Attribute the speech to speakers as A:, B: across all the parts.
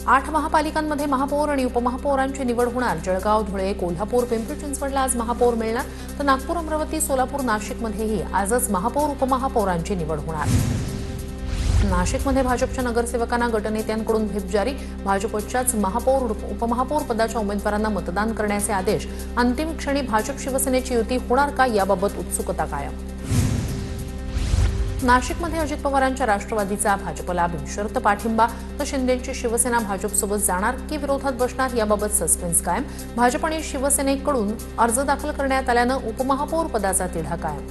A: 8 महापालिकांमध्ये महापौर आणि उपमहापौरांची निवड होणार। जळगाव, धुळे, कोल्हापूर, पिंपरी चिंचवडला आज महापौर मिळणार, तर नागपूर, अमरावती, सोलापूर, नाशिकमध्येही आजच महापौर उपमहापौरांची निवड होणार। नाशिकमध्ये भाजपच्या नगरसेवकांना गटनेत्यांकडून व्हीप जारी। भाजपच्याच महापौर उपमहापौर पदाच्या उमेदवारांना मतदान करण्याचे आदेश। अंतिम क्षणी भाजप शिवसेनेची युती होणार का याबाबत उत्सुकता कायम। नाशिकमध्ये अजित पवारांच्या राष्ट्रवादीचा भाजपला बिनशर्त पाठिंबा, तर शिंदेची शिवसेना भाजपसोबत जाणार की विरोधात बसणार याबाबत सस्पेन्स कायम। भाजप आणि शिवसेनेकडून अर्ज दाखल करण्यात आल्यानं उपमहापौर पदाचा तिढा कायम।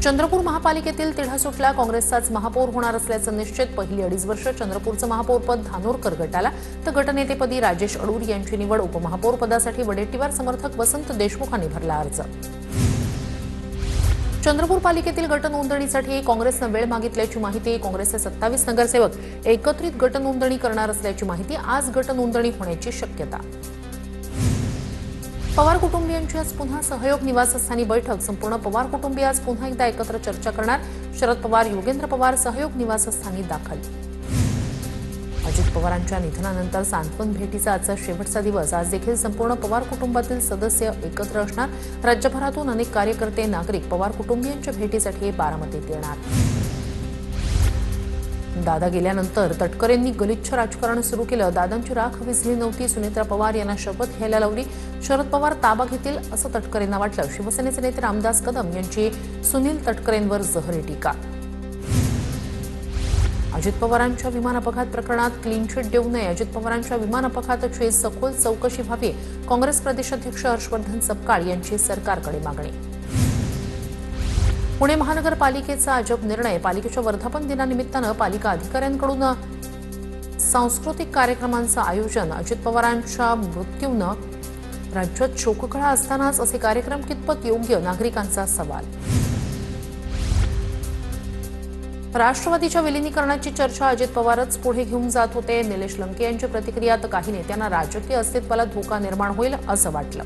A: चंद्रपूर महापालिकेतील तिढा सुटला। काँग्रेसचाच महापौर होणार असल्याचं निश्चित। पहिली 2.5 वर्ष चंद्रपूरचं महापौरपद धानोरकर गटाला, तर गटनेतेपदी राजेश अडूर यांची निवड। उपमहापौर पदासाठी वडेट्टीवार समर्थक वसंत देशमुखांनी भरला अर्ज। चंद्रपूर पालिकेतील गट नोंदणीसाठी काँग्रेसनं वेळ मागितल्याची माहिती। काँग्रेसचे 27 नगरसेवक एकत्रित गट नोंदणी करणार असल्याची माहिती। आज गट नोंदणी होण्याची शक्यता। पवार कुटुंबियांची आज पुन्हा सहयोग निवासस्थानी बैठक। संपूर्ण पवार कुटुंबीय आज पुन्हा एकदा एकत्र चर्चा करणार। शरद पवार, योगेंद्र पवार सहयोग निवासस्थानी दाखल। अजित पवारांच्या निधनानंतर सांत्वन भेटीचा आजचा शेवटचा दिवस। आज देखील संपूर्ण पवार कुटुंबातील सदस्य एकत्र असणार। राज्यभरातून अनेक कार्यकर्ते, नागरिक पवार कुटुंबियांच्या भेटीसाठी बारामतीत येणार। दादा गेल्यानंतर तटकरेंनी गलिच्छ राजकारण सुरू केलं। दादांची राख विझली नव्हती। सुनेत्रा पवार यांना शपथ घ्यायला लावली। शरद पवार ताबा घेतील असं तटकरेंना वाटलं। शिवसेनेचे नेते रामदास कदम यांची सुनील तटकरेंवर जहरी टीका। अजित पवारांच्या विमान अपघात प्रकरणात क्लीन चिट देऊ नये। अजित पवारांच्या विमान अपघाताची सखोल चौकशी व्हावी। काँग्रेस प्रदेशाध्यक्ष हर्षवर्धन सपकाळ यांची सरकारकडे मागणी। पुणे महानगरपालिकेचा अजब निर्णय। पालिकेच्या वर्धापन दिनानिमित्तानं पालिका अधिकाऱ्यांकडून सांस्कृतिक कार्यक्रमांचं आयोजन। अजित पवारांच्या मृत्यूनं राज्यात शोककळा असतानाच असे कार्यक्रम कितपत योग्य, नागरिकांचा सवाल। राष्ट्रवादीच्या विलिनीकरणाची चर्चा अजित पवारच पुढे घेऊन जात होते। निलेश लंके यांची प्रतिक्रिया। तर काही नेत्यांना राजकीय अस्तित्वाला धोका निर्माण होईल असं वाटलं।